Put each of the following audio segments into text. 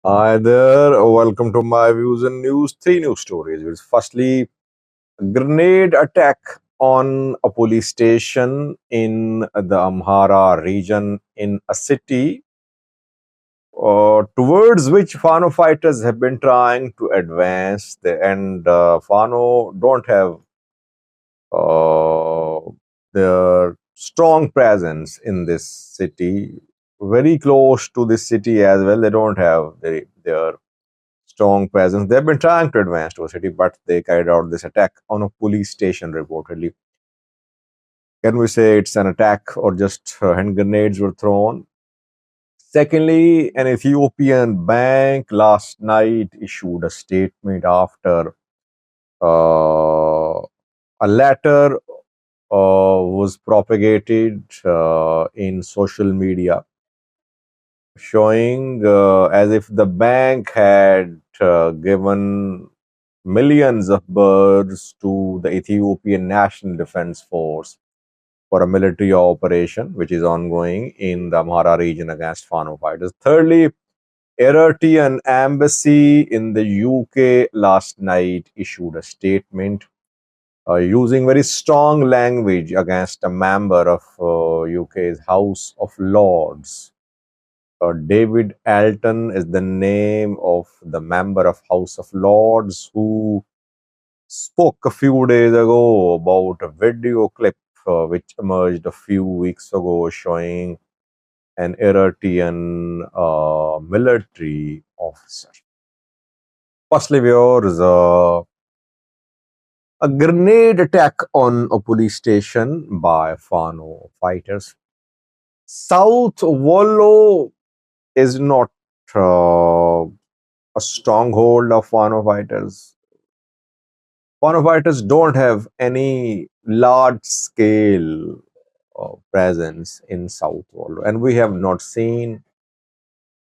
Hi there, welcome to my views and news. Three news stories. Firstly, grenade attack on a police station in the Amhara region in a city towards which Fano fighters have been trying to advance. And Fano don't have uh, their strong presence in this city. Very close to this city as well. They don't have their strong presence. They've been trying to advance to a city, but they carried out this attack on a police station reportedly. Can we say it's an attack or just hand grenades were thrown? Secondly, an Ethiopian bank last night issued a statement after a letter was propagated in social media showing as if the bank had given millions of birds to the Ethiopian National Defense Force for a military operation which is ongoing in the Amhara region against Fano fighters. Thirdly, Eritrean Embassy in the UK last night issued a statement using very strong language against a member of UK's House of Lords. David Alton is the name of the member of House of Lords who spoke a few days ago about a video clip which emerged a few weeks ago showing an Eritrean military officer. Firstly, viewers, a grenade attack on a police station by Fano fighters. South Wollo is not a stronghold of Fano fighters. Fano fighters don't have any large scale presence in South Wollo, and we have not seen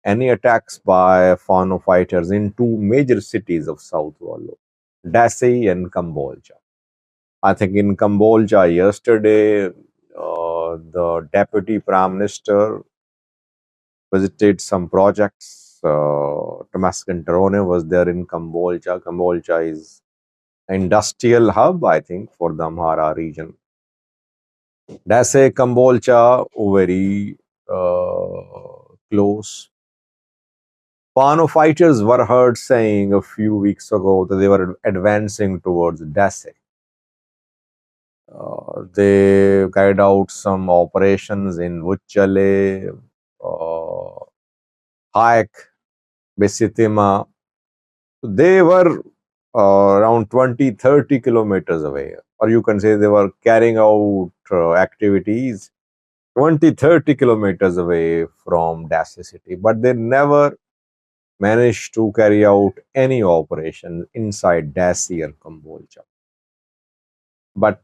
any attacks by Fano fighters in two major cities of South Wollo, Dessie and Kambolja. I think in Kambolja yesterday, the deputy prime minister visited some projects. Damascus Terone was there in Kambolja. Kambolja is an industrial hub, I think, for the Amhara region. Dessie, Kambolja, very close. Fano fighters were heard saying a few weeks ago that they were advancing towards Dessie. They carried out some operations in Vuchale, Haik, Besitima. They were around 20-30 kilometers away, or you can say they were carrying out activities 20-30 kilometers away from Dessie city, but they never managed to carry out any operation inside Dessie or Kambolja. But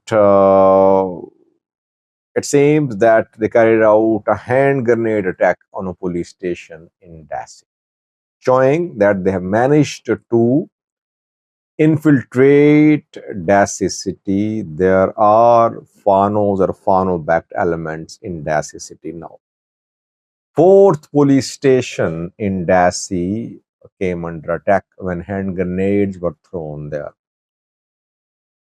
it seems that they carried out a hand grenade attack on a police station in Dessie, showing that they have managed to infiltrate Dessie city. There are Fanos or Fano-backed elements in Dessie city now. Fourth police station in Dessie came under attack when hand grenades were thrown there.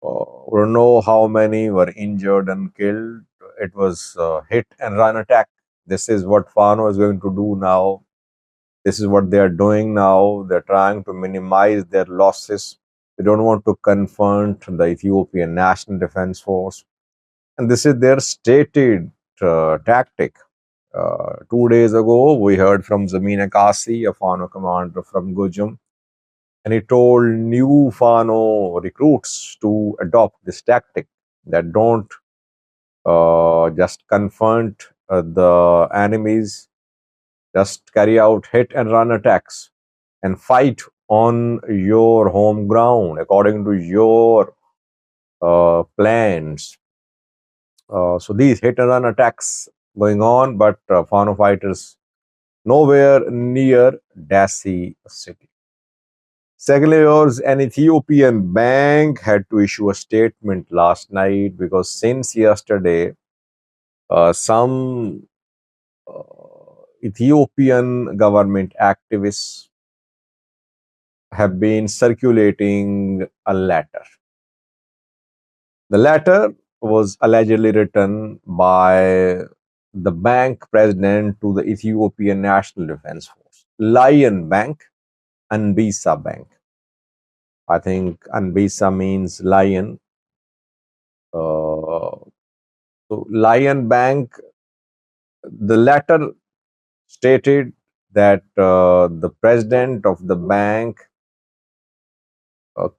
We don't know how many were injured and killed. It was a hit and run attack. This is what Fano is going to do now. This is what they are doing now. They're trying to minimize their losses. They don't want to confront the Ethiopian National Defense Force. And this is their stated tactic. 2 days ago, we heard from Zamina Kasi, a Fano commander from Gujum, and he told new Fano recruits to adopt this tactic that don't just confront the enemies, just carry out hit and run attacks and fight on your home ground according to your plans. So these hit and run attacks going on, but Fano fighters nowhere near Dessie city. Secondly, an Ethiopian bank had to issue a statement last night because since yesterday, some Ethiopian government activists have been circulating a letter. The letter was allegedly written by the bank president to the Ethiopian National Defense Force, Lion Bank, Anbesa Bank. I think Anbesa means lion. So Lion Bank, the letter stated that the president of the bank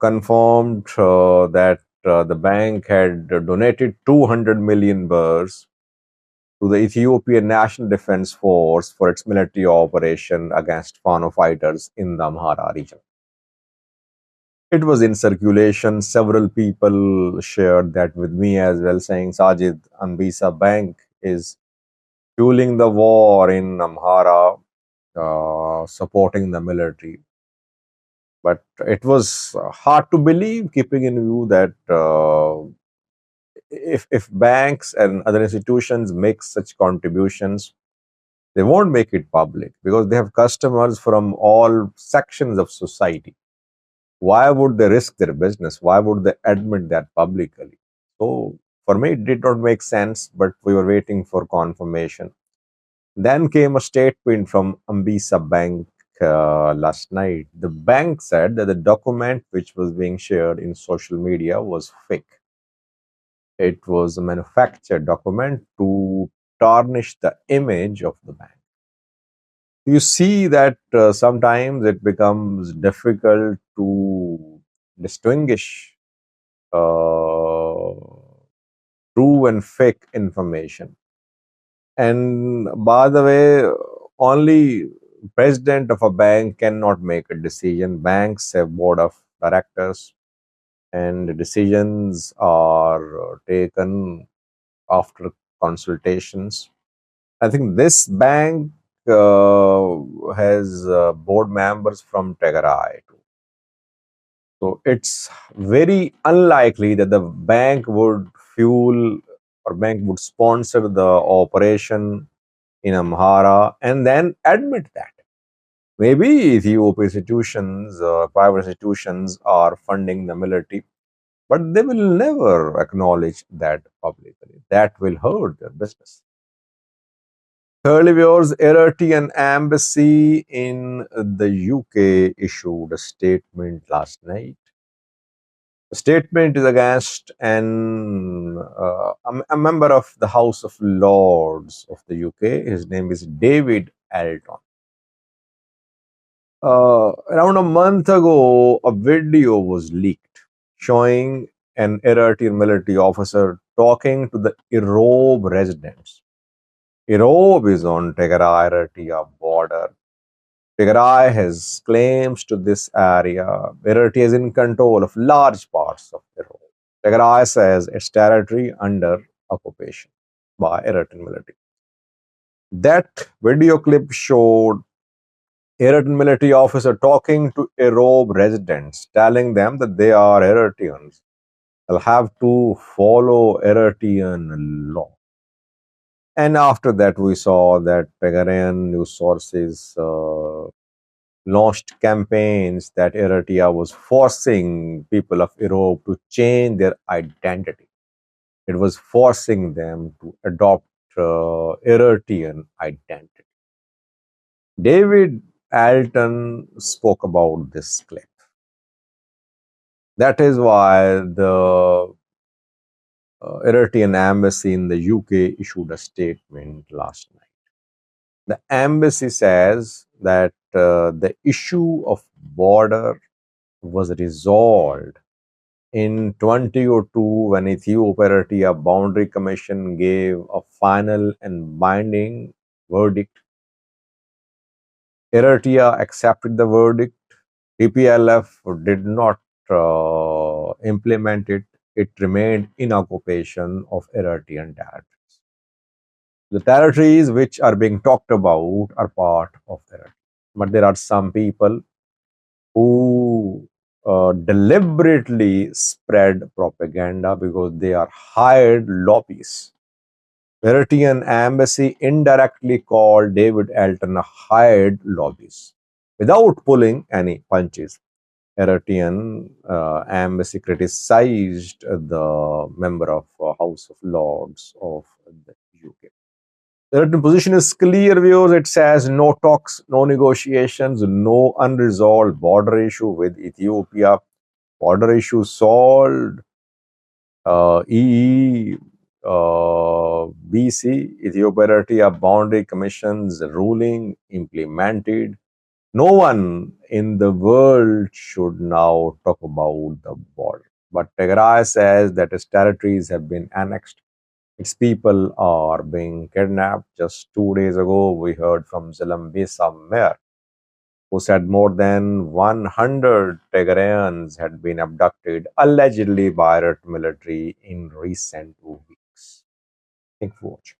confirmed that the bank had donated 200 million birrs to the Ethiopian National Defense Force for its military operation against Fano fighters in the Amhara region. It was in circulation. Several people shared that with me as well, saying Sajid, Anbisa Bank is fueling the war in Amhara, supporting the military. But it was hard to believe, keeping in view that if banks and other institutions make such contributions, they won't make it public because they have customers from all sections of society. Why would they risk their business? Why would they admit that publicly? So for me, it did not make sense, but we were waiting for confirmation. Then came a statement from Ambisa Bank last night. The bank said that the document which was being shared in social media was fake. It was a manufactured document to tarnish the image of the bank. You see that sometimes it becomes difficult to distinguish uh, true and fake information. And by the way, only president of a bank cannot make a decision. Banks have board of directors, and the decisions are taken after consultations. I think this bank has board members from Tegarai. So it's very unlikely that the bank would fuel or bank would sponsor the operation in Amhara and then admit that. Maybe Ethiopian institutions, private institutions are funding the military, but they will never acknowledge that publicly. That will hurt their business. Thirliviore's Eritrean embassy in the UK issued a statement last night. The statement is against a member of the House of Lords of the UK. His name is David Alton. Around a month ago, a video was leaked showing an Eritrean military officer talking to the Irob residents. Irob is on Tigray-Eritrea border. Tigray has claims to this area. Eritrea is in control of large parts of Irob. Tigray says its territory under occupation by Eritrean military. That video clip showed Eritrean military officer talking to Irob residents, telling them that they are Eritreans. They'll have to follow Eritrean law. And after that, we saw that Tigrayan news sources launched campaigns that Eritrea was forcing people of Europe to change their identity. It was forcing them to adopt Eritrean identity. David Alton spoke about this clip. That is why the Eritrean embassy in the UK issued a statement last night. The embassy says that the issue of border was resolved in 2002 when Ethiopia Boundary Commission gave a final and binding verdict. Eritrea accepted the verdict. TPLF did not implement it. It remained in occupation of Eritrean territories. The territories which are being talked about are part of Eritrea. But there are some people who deliberately spread propaganda because they are hired lobbyists. Eritrean embassy indirectly called David Alton a hired lobbyist without pulling any punches. Eritrean embassy criticized the member of House of Lords of the UK. The written position is clear, viewers. It says no talks, no negotiations, no unresolved border issue with Ethiopia. Border issue solved. BC, Ethiopia Eritrea Boundary Commission's ruling implemented. No one in the world should now talk about the border. But Tigray says that its territories have been annexed. Its people are being kidnapped. Just 2 days ago, we heard from Anbesa mayor, who said more than 100 Tigrayans had been abducted, allegedly by Red military in recent weeks. Thank you for watching.